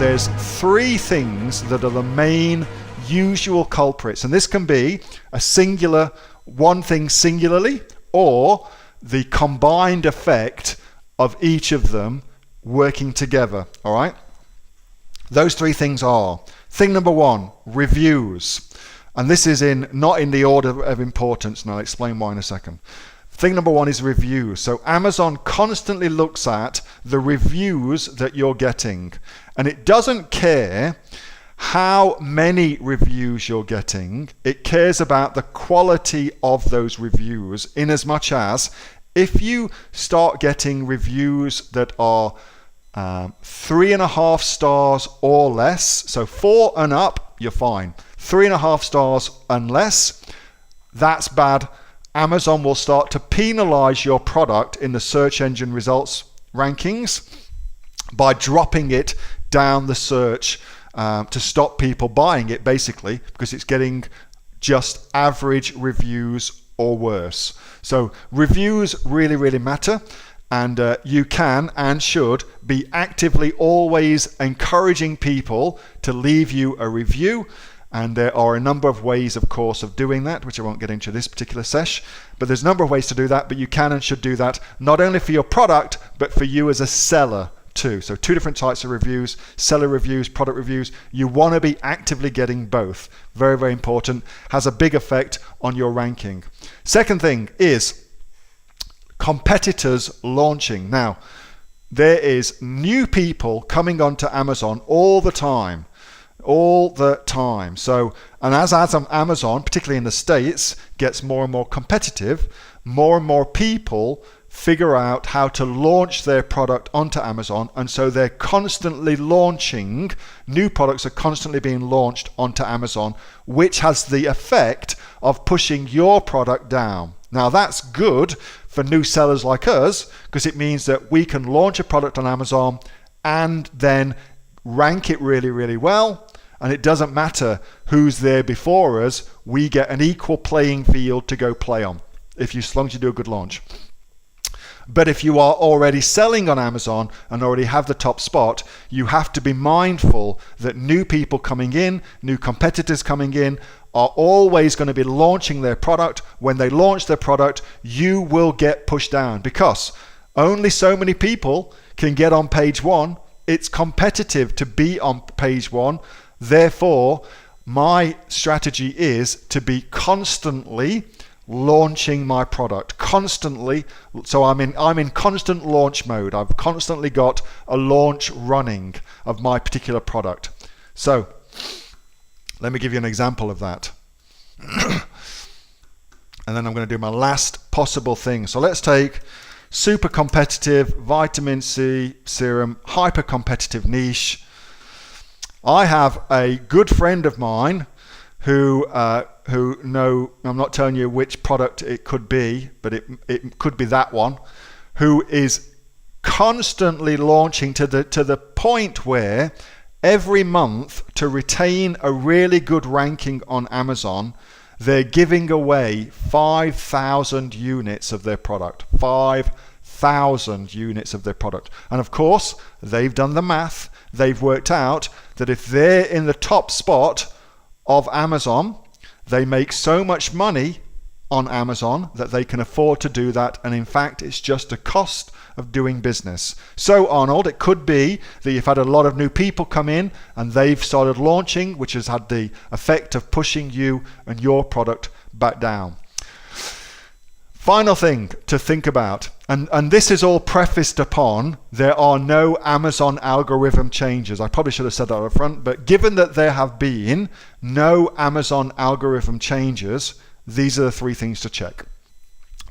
there's three things that are the main usual culprits, and this can be a singular, one thing singularly, or the combined effect of each of them working together. All right, those three things are: thing number one, reviews, and this is not in the order of importance, and I'll explain why in a second. Thing number one is reviews. So Amazon constantly looks at the reviews that you're getting, and it doesn't care how many reviews you're getting. It cares about the quality of those reviews, in as much as if you start getting reviews that are 3.5 stars or less, so 4 and up, you're fine. 3.5 stars and less, that's bad. Amazon will start to penalize your product in the search engine results rankings by dropping it down the search to stop people buying it, basically, because it's getting just average reviews or worse. So reviews really, really matter, and you can and should be actively always encouraging people to leave you a review. And there are a number of ways, of course, of doing that, which I won't get into this particular sesh. But there's a number of ways to do that, but you can and should do that, not only for your product, but for you as a seller too. So two different types of reviews: seller reviews, product reviews. You want to be actively getting both. Very, very important. Has a big effect on your ranking. Second thing is competitors launching. Now, there is new people coming onto Amazon all the time. So, and as Amazon, particularly in the States, gets more and more competitive, more and more people figure out how to launch their product onto Amazon, and so they're constantly launching, new products are constantly being launched onto Amazon, which has the effect of pushing your product down. Now that's good for new sellers like us, because it means that we can launch a product on Amazon and then rank it really, really well. And it doesn't matter who's there before us, we get an equal playing field to go play on, as long as you do a good launch. But if you are already selling on Amazon and already have the top spot, you have to be mindful that new people coming in, new competitors coming in, are always going to be launching their product. When they launch their product, you will get pushed down, because only so many people can get on page one. It's competitive to be on page one. Therefore, my strategy is to be constantly launching my product, constantly. So I'm in constant launch mode. I've constantly got a launch running of my particular product. So let me give you an example of that. And then I'm going to do my last possible thing. So let's take super competitive vitamin C serum, hyper competitive niche. I have a good friend of mine who I'm not telling you which product it could be, but it could be that one, who is constantly launching to the point where every month, to retain a really good ranking on Amazon, they're giving away 5,000 units of their product. 5,000 units of their product. And of course, they've done the math. They've worked out that if they're in the top spot of Amazon, they make so much money on Amazon that they can afford to do that. And in fact, it's just a cost of doing business. So Arnold, it could be that you've had a lot of new people come in and they've started launching, which has had the effect of pushing you and your product back down. Final thing to think about, and this is all prefaced upon, there are no Amazon algorithm changes. I probably should have said that up front, but given that there have been no Amazon algorithm changes, these are the three things to check.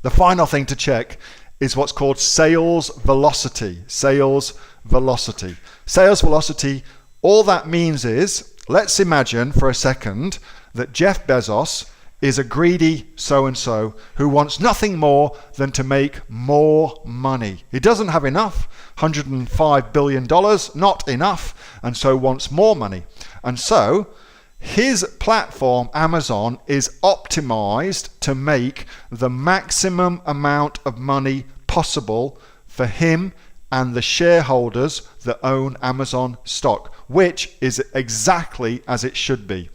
The final thing to check is what's called sales velocity. Sales velocity. Sales velocity, all that means is, let's imagine for a second that Jeff Bezos is a greedy so-and-so who wants nothing more than to make more money. He doesn't have enough, $105 billion, not enough, and so wants more money. And so his platform, Amazon, is optimized to make the maximum amount of money possible for him and the shareholders that own Amazon stock. which is exactly as it should be.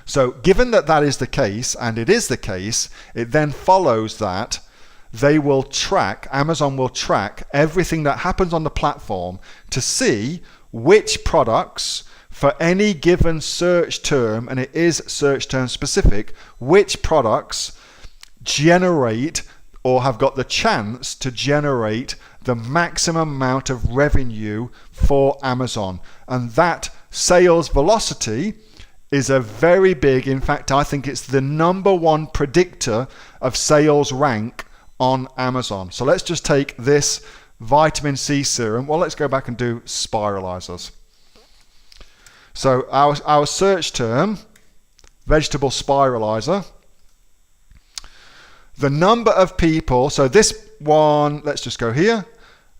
So given that that is the case, and it is the case, it then follows that Amazon will track everything that happens on the platform to see which products for any given search term, and it is search term specific, which products generate or have got the chance to generate the maximum amount of revenue for Amazon. And that sales velocity is a very big, in fact, I think it's the #1 predictor of sales rank on Amazon. So let's just take this vitamin C serum. Well, let's go back and do spiralizers. So our search term, vegetable spiralizer, the number of people, so this one, let's just go here,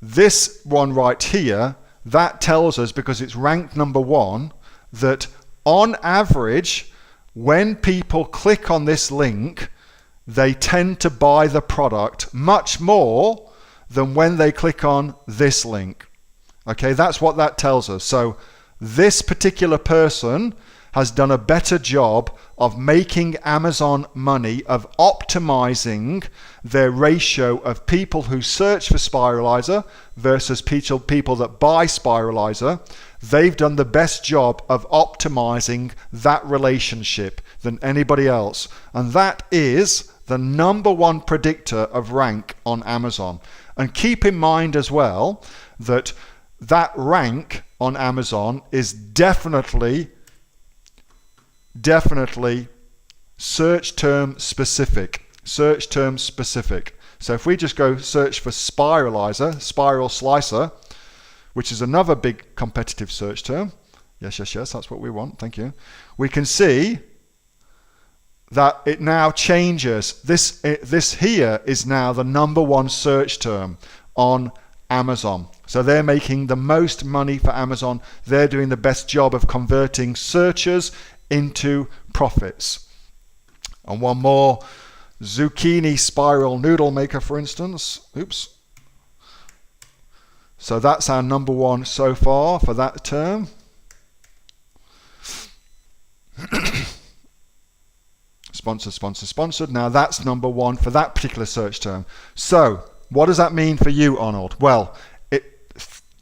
this one right here, that tells us, because it's ranked #1, that on average, when people click on this link, they tend to buy the product much more than when they click on this link. Okay, that's what that tells us. So this particular person has done a better job of making Amazon money, of optimizing their ratio of people who search for spiralizer versus people that buy spiralizer. They've done the best job of optimizing that relationship than anybody else. And that is the #1 predictor of rank on Amazon. And keep in mind as well that that rank on Amazon is definitely search term specific. Search term specific. So if we just go search for spiralizer, spiral slicer, which is another big competitive search term. Yes, that's what we want. Thank you. We can see that it now changes. This here is now the #1 search term on Amazon. So they're making the most money for Amazon. They're doing the best job of converting searchers into profits. And one more, zucchini spiral noodle maker, for instance. Oops. So that's our #1 so far for that term. Sponsored. Now that's #1 for that particular search term. So what does that mean for you, Arnold? Well,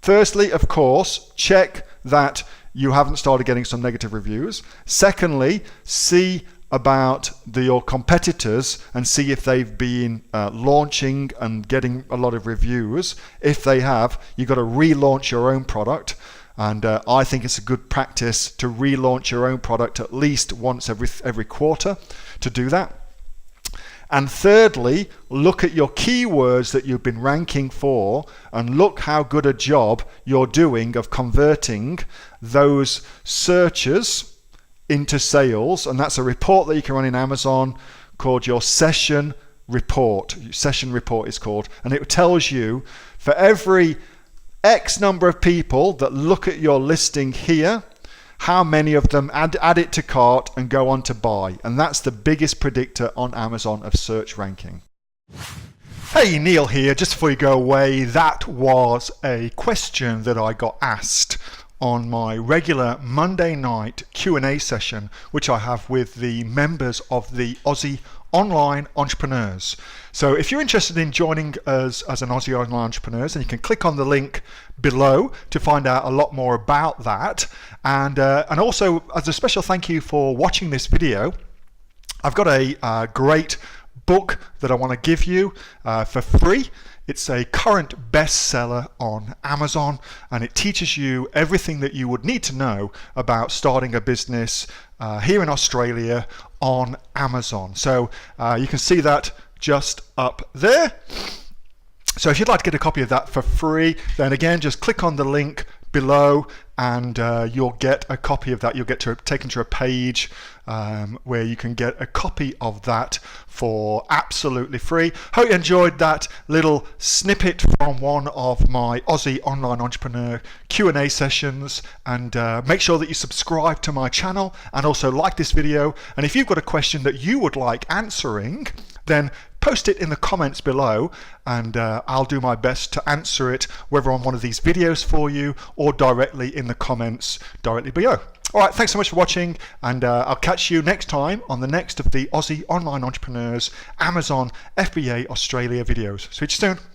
firstly, of course, check that you haven't started getting some negative reviews. Secondly, see about your competitors and see if they've been launching and getting a lot of reviews. If they have, you've got to relaunch your own product. And I think it's a good practice to relaunch your own product at least once every quarter to do that. And thirdly, look at your keywords that you've been ranking for and look how good a job you're doing of converting those searches into sales. And that's a report that you can run in Amazon called your session report. Session report is called. And it tells you for every X number of people that look at your listing here, how many of them add it to cart and go on to buy. And that's the biggest predictor on Amazon of search ranking. Hey, Neil here. Just before you go away, that was a question that I got asked on my regular Monday night Q&A session, which I have with the members of the Aussie Online Entrepreneurs. So if you're interested in joining us as an Aussie Online Entrepreneurs, then you can click on the link below to find out a lot more about that. And also, as a special thank you for watching this video, I've got a great book that I want to give you for free. It's a current bestseller on Amazon, and it teaches you everything that you would need to know about starting a business here in Australia on Amazon. So you can see that just up there. So if you'd like to get a copy of that for free, then again, just click on the link below and you'll get a copy of that. You'll get taken to a page where you can get a copy of that for absolutely free. Hope you enjoyed that little snippet from one of my Aussie Online Entrepreneur Q&A sessions, and make sure that you subscribe to my channel and also like this video. And if you've got a question that you would like answering, then post it in the comments below, and I'll do my best to answer it, whether on one of these videos for you or directly in the comments directly below. All right, thanks so much for watching, and I'll catch you next time on the next of the Aussie Online Entrepreneurs Amazon FBA Australia videos. See you soon.